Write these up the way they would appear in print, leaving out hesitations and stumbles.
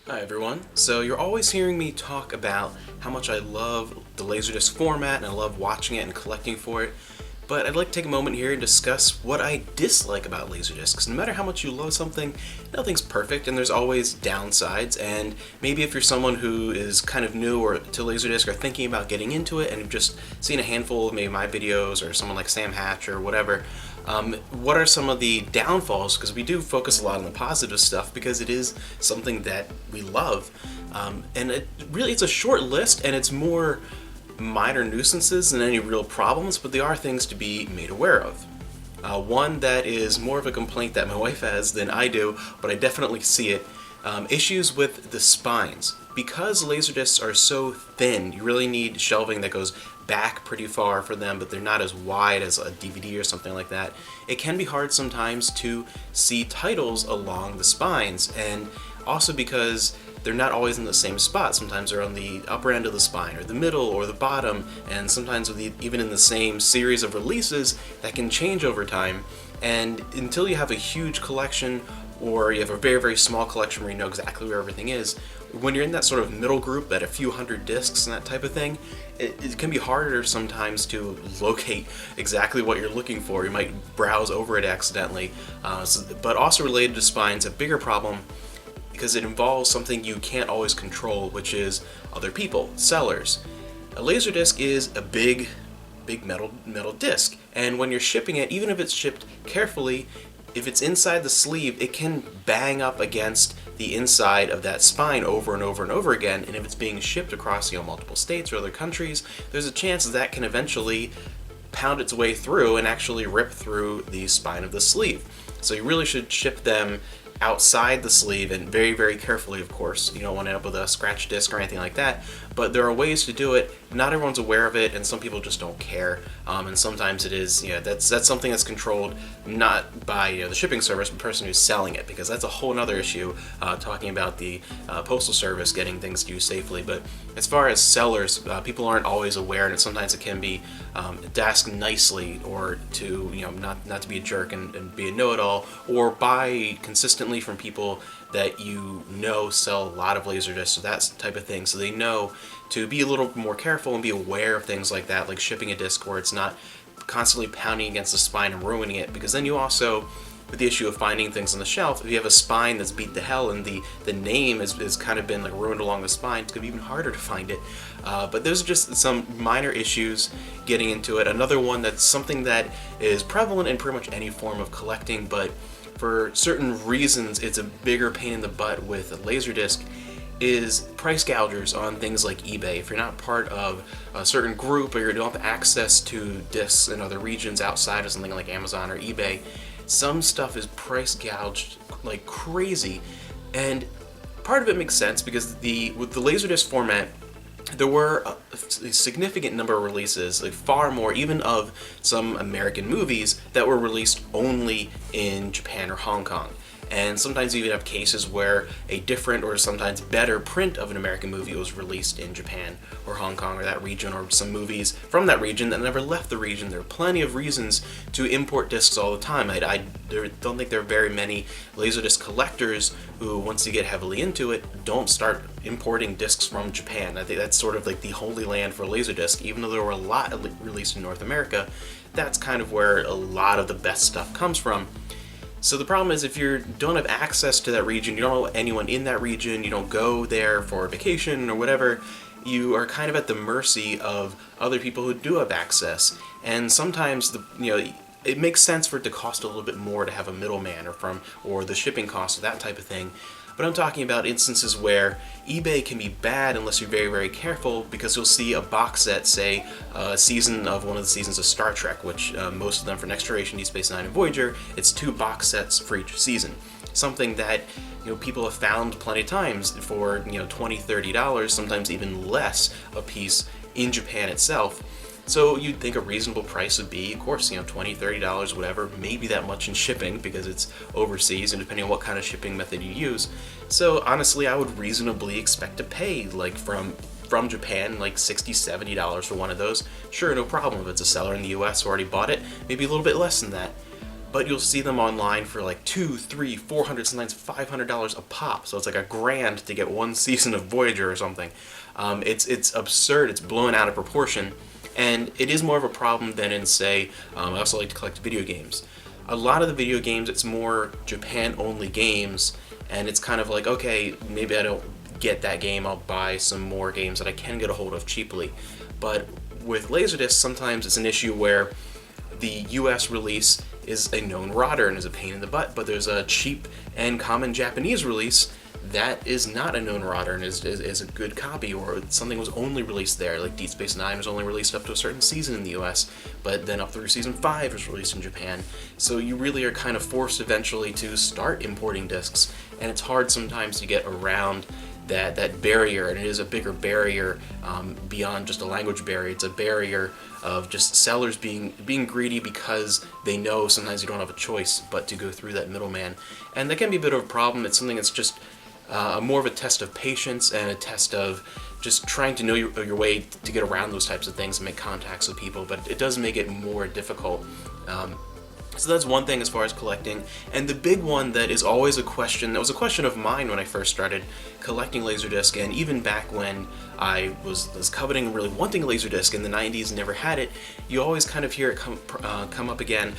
Hi everyone. So you're always hearing me talk about how much I love the LaserDisc format and I love watching it and collecting for it. But I'd like to take a moment here and discuss what I dislike about LaserDiscs. No matter how much you love something, nothing's perfect and there's always downsides. And maybe if you're someone who is kind of new or to LaserDisc or thinking about getting into it and you've just seen a handful of maybe my videos or someone like Sam Hatch or whatever, what are some of the downfalls? Because we do focus a lot on the positive stuff because it is something that we love. And it's a short list and it's more minor nuisances than any real problems, but they are things to be made aware of. One that is more of a complaint that my wife has than I do, but I definitely see it. Issues with the spines. Because laserdiscs are so thin, you really need shelving that goes back pretty far for them, but they're not as wide as a DVD or something like that. It can be hard sometimes to see titles along the spines, and also because they're not always in the same spot. Sometimes they're on the upper end of the spine, or the middle, or the bottom, and sometimes even in the same series of releases that can change over time. And until you have a huge collection, or you have a very, very small collection where you know exactly where everything is, when you're in that sort of middle group at a few hundred discs and that type of thing, it can be harder sometimes to locate exactly what you're looking for. You might browse over it accidentally. But also related to spines, a bigger problem because it involves something you can't always control, which is other people, sellers. A laserdisc is a big metal disc, and when you're shipping it, even if it's shipped carefully, if it's inside the sleeve, it can bang up against the inside of that spine over and over and over again, and if it's being shipped across multiple states or other countries, there's a chance that can eventually pound its way through and actually rip through the spine of the sleeve. So you really should ship them outside the sleeve and very, very carefully, of course. You don't want to end up with a scratch disc or anything like that, but there are ways to do it. Not everyone's aware of it, and some people just don't care. And sometimes it is, that's something that's controlled not by the shipping service, but the person who's selling it, because that's a whole other issue, talking about the postal service getting things to you safely. But as far as sellers, people aren't always aware, and sometimes it can be asked nicely, or to not to be a jerk and be a know-it-all, or buy consistently from people that sell a lot of laserdiscs, or that type of thing, so they know to be a little more careful and be aware of things like that, like shipping a disc where it's not constantly pounding against the spine and ruining it. Because then you also, with the issue of finding things on the shelf, if you have a spine that's beat to hell and the name has kind of been ruined along the spine, it's going to be even harder to find it. But those are just some minor issues getting into it. Another one that's something that is prevalent in pretty much any form of collecting, but for certain reasons it's a bigger pain in the butt with a laserdisc, is price gougers on things like eBay. If you're not part of a certain group, or you don't have access to discs in other regions outside of something like Amazon or eBay, some stuff is price gouged like crazy. And part of it makes sense because with the laserdisc format, there were a significant number of releases, like far more even of some American movies that were released only in Japan or Hong Kong. And sometimes you even have cases where a different or sometimes better print of an American movie was released in Japan or Hong Kong or that region, or some movies from that region that never left the region. There are plenty of reasons to import discs all the time. I don't think there are very many Laserdisc collectors who, once you get heavily into it, don't start importing discs from Japan. I think that's sort of like the holy land for Laserdisc. Even though there were a lot released in North America, that's kind of where a lot of the best stuff comes from. So the problem is, if you don't have access to that region, you don't know anyone in that region, you don't go there for vacation or whatever, you are kind of at the mercy of other people who do have access. And sometimes it makes sense for it to cost a little bit more to have a middleman or the shipping cost of that type of thing. But I'm talking about instances where eBay can be bad unless you're very, very careful, because you'll see a box set, say a season of one of the seasons of Star Trek, which most of them for Next Generation, Deep Space Nine, and Voyager, it's 2 box sets for each season. Something that people have found plenty of times for $20, $30, sometimes even less a piece in Japan itself. So you'd think a reasonable price would be, of course, $20, $30, whatever, maybe that much in shipping because it's overseas and depending on what kind of shipping method you use. So honestly, I would reasonably expect to pay from Japan like $60, $70 for one of those. Sure, no problem if it's a seller in the US who already bought it, maybe a little bit less than that. but you'll see them online for like $200, $300, $400, sometimes $500 a pop. So it's like $1,000 to get one season of Voyager or something. It's absurd. It's blown out of proportion, and it is more of a problem than in, say, I also like to collect video games. A lot of the video games, it's more Japan-only games, and it's kind of like, okay, maybe I don't get that game, I'll buy some more games that I can get a hold of cheaply. But with LaserDisc, sometimes it's an issue where the US release is a known rotter and is a pain in the butt, but there's a cheap and common Japanese release that is not a known rotter and is a good copy, or something was only released there, like Deep Space Nine was only released up to a certain season in the US, but then up through season 5 was released in Japan. So you really are kind of forced eventually to start importing discs, and it's hard sometimes to get around that barrier, and it is a bigger barrier beyond just a language barrier. It's a barrier of just sellers being greedy because they know sometimes you don't have a choice but to go through that middleman, and that can be a bit of a problem. It's something that's just more of a test of patience and a test of just trying to know your way to get around those types of things and make contacts with people, but it does make it more difficult. So that's one thing as far as collecting. And the big one that is always a question, that was a question of mine when I first started collecting LaserDisc, and even back when I was coveting and really wanting a LaserDisc in the 90s and never had it, you always kind of hear it come up again,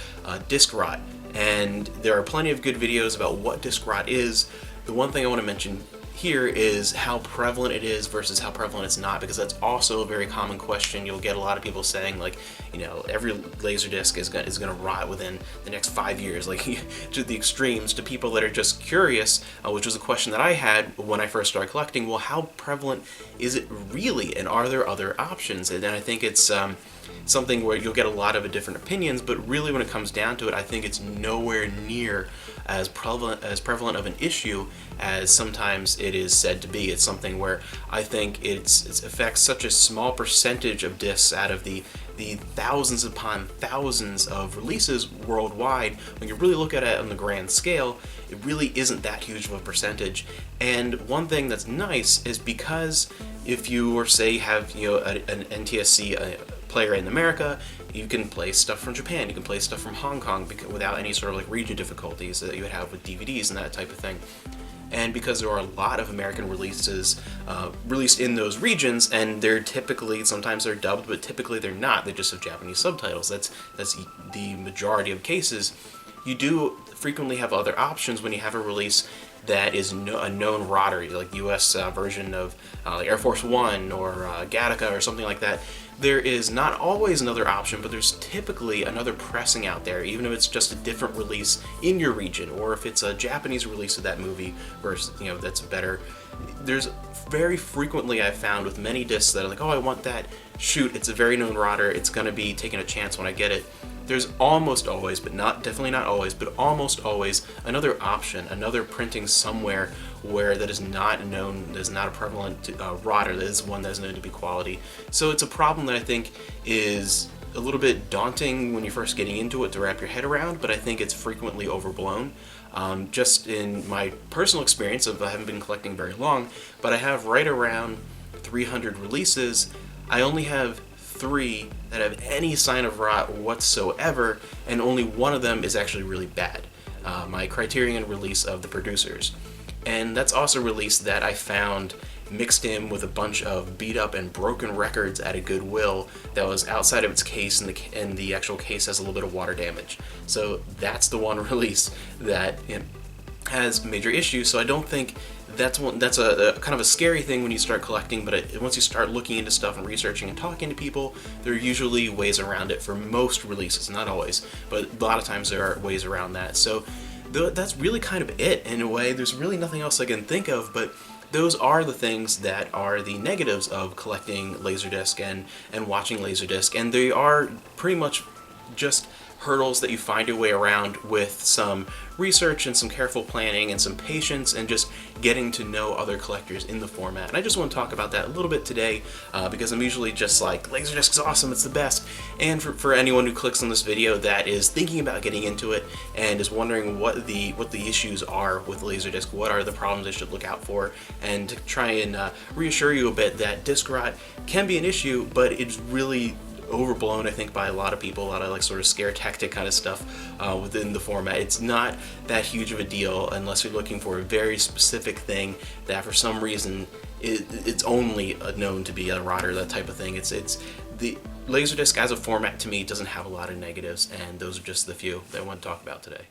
disc rot. And there are plenty of good videos about what disc rot is. The one thing I want to mention here is how prevalent it is versus how prevalent it's not, because that's also a very common question. You'll get a lot of people saying, like, you know, every LaserDisc is going to rot within the next 5 years, like to the extremes, to people that are just curious, which was a question that I had when I first started collecting. Well, how prevalent is it really, and are there other options? And then I think it's something where you'll get a lot of different opinions, but really when it comes down to it, I think it's nowhere near as prevalent of an issue as sometimes it is said to be. It's something where I think it affects such a small percentage of discs out of the thousands upon thousands of releases worldwide. When you really look at it on the grand scale, it really isn't that huge of a percentage. And one thing that's nice is, because if you, or say, have, you know, an NTSC player in America, you can play stuff from Japan, you can play stuff from Hong Kong without any sort of like region difficulties that you would have with DVDs and that type of thing. And because there are a lot of American releases released in those regions, and they're typically, sometimes they're dubbed, but typically they're not. They just have Japanese subtitles. That's the majority of cases. You do frequently have other options when you have a release that is a known rotter, like the US version of like Air Force One or Gattaca or something like that. There is not always another option, but there's typically another pressing out there, even if it's just a different release in your region, or if it's a Japanese release of that movie versus, you know, that's better. There's very frequently, I've found with many discs that are like, oh, I want that, shoot, it's a very known rotter, it's going to be taking a chance when I get it. There's almost always, but definitely not always, but almost always another option, another printing somewhere where that is not known, that is not a prevalent rotter, that is one that is known to be quality. So it's a problem that I think is a little bit daunting when you're first getting into it to wrap your head around, but I think it's frequently overblown. Just in my personal experience of, I haven't been collecting very long, but I have right around 300 releases. I only have 3 that have any sign of rot whatsoever, and only one of them is actually really bad. My Criterion release of The Producers. And that's also a release that I found mixed in with a bunch of beat up and broken records at a Goodwill that was outside of its case, and the actual case has a little bit of water damage. So that's the one release that has major issues. So I don't think that's a kind of a scary thing when you start collecting, but once you start looking into stuff and researching and talking to people, there are usually ways around it for most releases. Not always, but a lot of times there are ways around that. So that's really kind of it in a way. There's really nothing else I can think of, but those are the things that are the negatives of collecting LaserDisc and watching LaserDisc, and they are pretty much just hurdles that you find your way around with some research and some careful planning and some patience and just getting to know other collectors in the format. And I just want to talk about that a little bit today because I'm usually just like, LaserDisc is awesome, it's the best. And for anyone who clicks on this video that is thinking about getting into it and is wondering what the issues are with LaserDisc, what are the problems they should look out for, and to try and reassure you a bit that disc rot can be an issue, but it's really overblown, I think, by a lot of people, a lot of like sort of scare tactic kind of stuff within the format. It's not that huge of a deal unless you're looking for a very specific thing that for some reason it's only known to be a rotter, that type of thing. It's the LaserDisc as a format to me doesn't have a lot of negatives, and those are just the few that I want to talk about today.